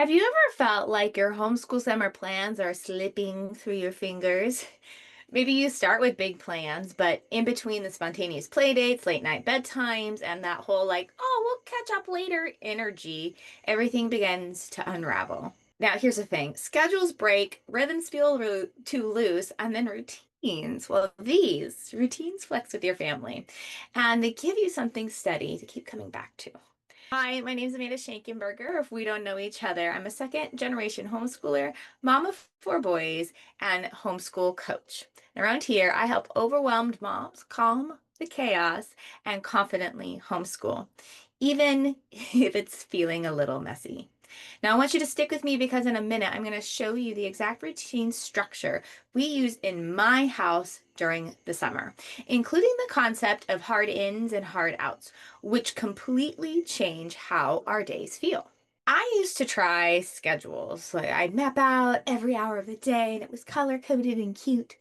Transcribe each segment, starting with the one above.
Have you ever felt like your homeschool summer plans are slipping through your fingers? Maybe you start with big plans, but in between the spontaneous play dates, late night bedtimes, and that whole we'll catch up later energy, everything begins to unravel. Now, here's the thing. Schedules break, rhythms feel too loose, and then routines. Well, these routines flex with your family, and they give you something steady to keep coming back to. Hi, my name is Amanda Schankenberger. If we don't know each other, I'm a second generation homeschooler, mom of four boys, and homeschool coach. Around here, I help overwhelmed moms calm the chaos and confidently homeschool, even if it's feeling a little messy. Now, I want you to stick with me because in a minute, I'm going to show you the exact routine structure we use in my house during the summer, including the concept of hard ins and hard outs, which completely change how our days feel. I used to try schedules. Like I'd map out every hour of the day and it was color coded and cute.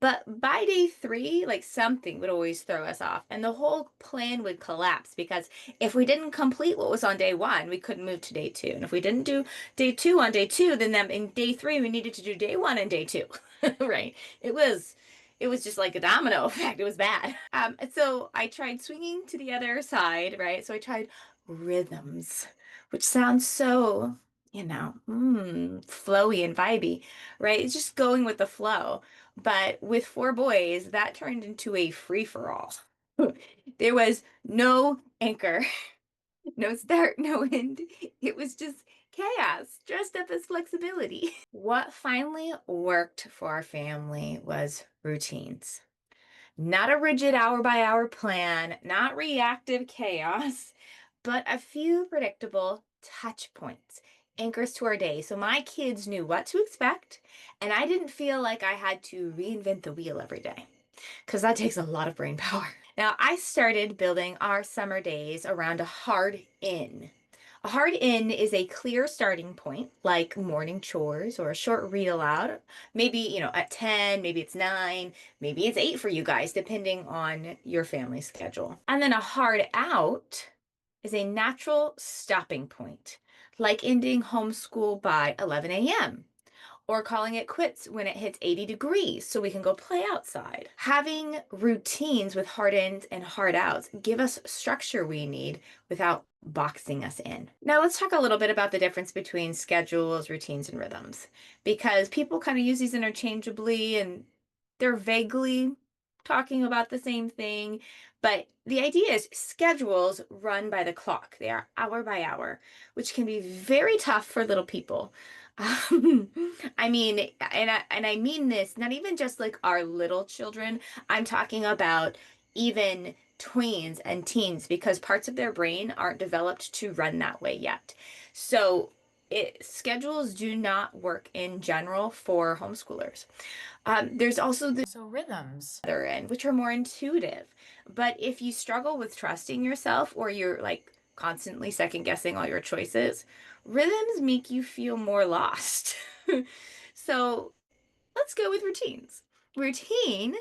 But by day three, something would always throw us off and the whole plan would collapse because if we didn't complete what was on day one, we couldn't move to day two. And if we didn't do day two on day two, then in day three, we needed to do day one and day two, right? It was just like a domino effect. It was bad. So I tried swinging to the other side, right? So I tried rhythms, which sounds so, flowy and vibey, right? It's just going with the flow. But with four boys, that turned into a free-for-all. There was no anchor, no start, no end. It was just chaos dressed up as flexibility. What finally worked for our family was routines. Not a rigid hour by hour plan, not reactive chaos, but a few predictable touch points, anchors to our day. So my kids knew what to expect, and I didn't feel like I had to reinvent the wheel every day, because that takes a lot of brain power. Now, I started building our summer days around a hard in. A hard in is a clear starting point, like morning chores or a short read aloud. Maybe, at 10, maybe it's 9, maybe it's 8 for you guys, depending on your family schedule. And then a hard out is a natural stopping point, like ending homeschool by 11 a.m or calling it quits when it hits 80 degrees so we can go play outside. Having routines with hard ins and hard outs give us structure we need without boxing us in. Now let's talk a little bit about the difference between schedules, routines, and rhythms because people kind of use these interchangeably and they're vaguely talking about the same thing, but the idea is schedules run by the clock. They are hour by hour, which can be very tough for little people. Um, I mean, and I mean this not even just like our little children. I'm talking about even tweens and teens because parts of their brain aren't developed to run that way yet. So schedules do not work in general for homeschoolers. There's also the rhythms other end, which are more intuitive. But if you struggle with trusting yourself or you're constantly second guessing all your choices, rhythms make you feel more lost. So let's go with routines. Routine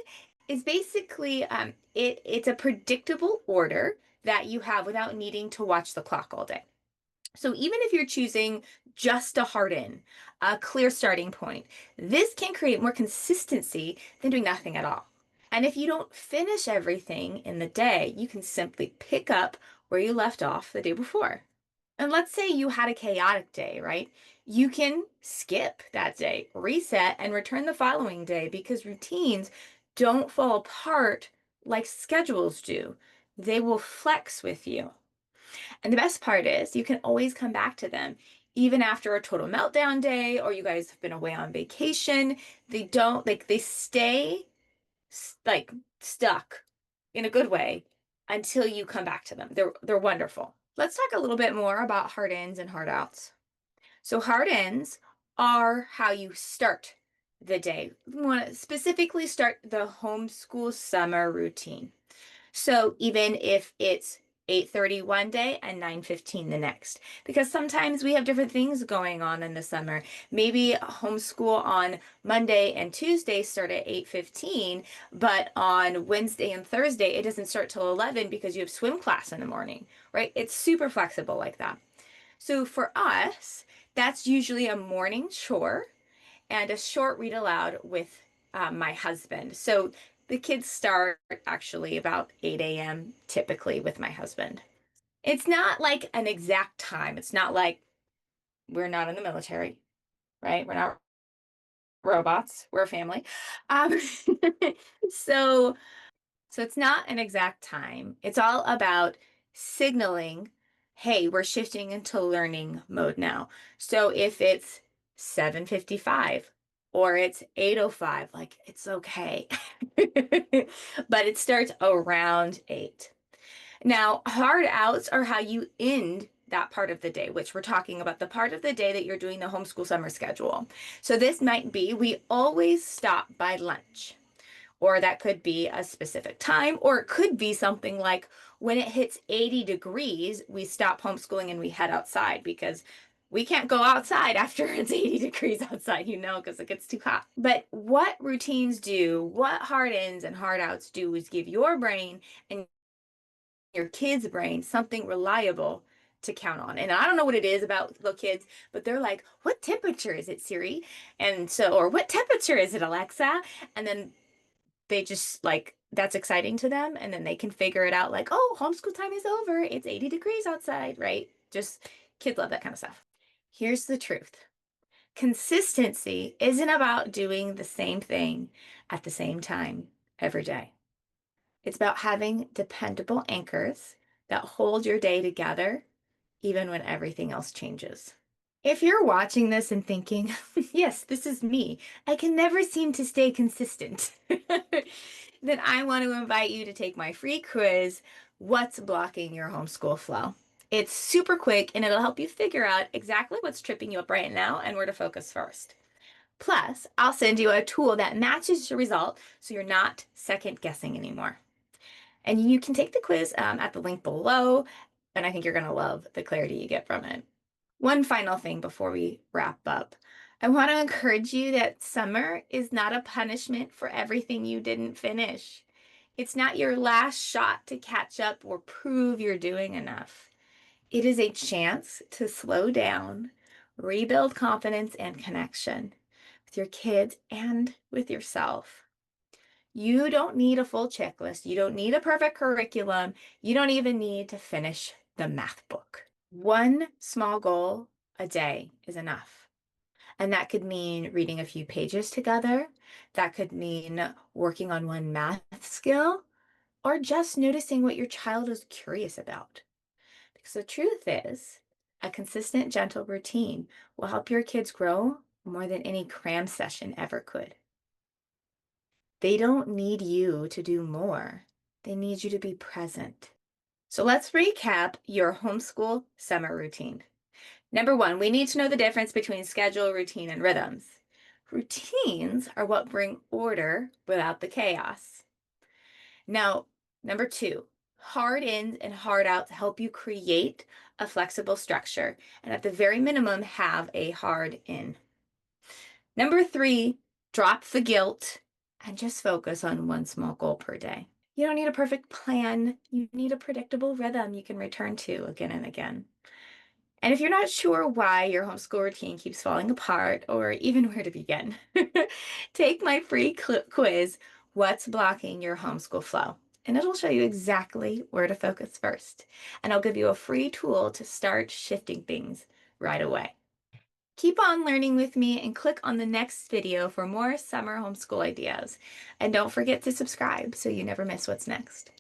is basically it's a predictable order that you have without needing to watch the clock all day. So even if you're choosing just a hard in, a clear starting point, this can create more consistency than doing nothing at all. And if you don't finish everything in the day, you can simply pick up where you left off the day before. And let's say you had a chaotic day, right? You can skip that day, reset, and return the following day because routines don't fall apart like schedules do. They will flex with you. And the best part is you can always come back to them. Even after a total meltdown day or you guys have been away on vacation, they don't they stay stuck in a good way until you come back to them. They're wonderful. Let's talk a little bit more about hard ins and hard outs. So hard ins are how you start the day. You want to specifically start the homeschool summer routine. So even if it's 8:30 one day and 9:15 the next, because sometimes we have different things going on in the summer. Maybe homeschool on Monday and Tuesday start at 8:15, but on Wednesday and Thursday it doesn't start till 11 because you have swim class in the morning, right? It's super flexible like that. So for us, That's usually a morning chore and a short read aloud with my husband. So the kids start actually about 8 a.m. typically with my husband. It's not like an exact time. It's not like we're not in the military, right? We're not robots. We're a family. Um, so So it's not an exact time. It's all about signaling, hey, we're shifting into learning mode now. So if it's 7:55 or it's 8:05, like it's okay. But it starts around 8. Now, hard outs are how you end that part of the day, which we're talking about the part of the day that you're doing the homeschool summer schedule. So this might be we always stop by lunch. Or that could be a specific time, or it could be something like when it hits 80 degrees, we stop homeschooling and we head outside because we can't go outside after it's 80 degrees outside, because it gets too hot. But what routines do, what hard ins and hard outs do is give your brain and your kid's brain something reliable to count on. And I don't know what it is about little kids, but they're like, what temperature is it, Siri? And so, or what temperature is it, Alexa? And then they just like that's exciting to them and then they can figure it out like, oh, homeschool time is over, it's 80 degrees outside, right? Just kids love that kind of stuff. Here's the truth. Consistency isn't about doing the same thing at the same time every day. It's about having dependable anchors that hold your day together even when everything else changes. If you're watching this and thinking, yes, this is me, I can never seem to stay consistent, then I want to invite you to take my free quiz, What's Blocking Your Homeschool Flow? It's super quick and it'll help you figure out exactly what's tripping you up right now and where to focus first. Plus, I'll send you a tool that matches your result so you're not second guessing anymore. And you can take the quiz at the link below, and I think you're going to love the clarity you get from it. One final thing before we wrap up. I want to encourage you that summer is not a punishment for everything you didn't finish. It's not your last shot to catch up or prove you're doing enough. It is a chance to slow down, rebuild confidence and connection with your kids and with yourself. You don't need a full checklist. You don't need a perfect curriculum. You don't even need to finish the math book. One small goal a day is enough. And that could mean reading a few pages together. That could mean working on one math skill or just noticing what your child is curious about. Because the truth is, a consistent, gentle routine will help your kids grow more than any cram session ever could. They don't need you to do more. They need you to be present. So let's recap your homeschool summer routine. Number one, we need to know the difference between schedule, routine, and rhythms. Routines are what bring order without the chaos. Now, number two, hard ins and hard outs help you create a flexible structure, and at the very minimum, have a hard in. Number three, drop the guilt and just focus on one small goal per day. You don't need a perfect plan. You need a predictable rhythm you can return to again and again. And if you're not sure why your homeschool routine keeps falling apart or even where to begin, take my free quiz, What's Blocking Your Homeschool Flow? And it'll show you exactly where to focus first. And I'll give you a free tool to start shifting things right away. Keep on learning with me and click on the next video for more summer homeschool ideas. And don't forget to subscribe so you never miss what's next.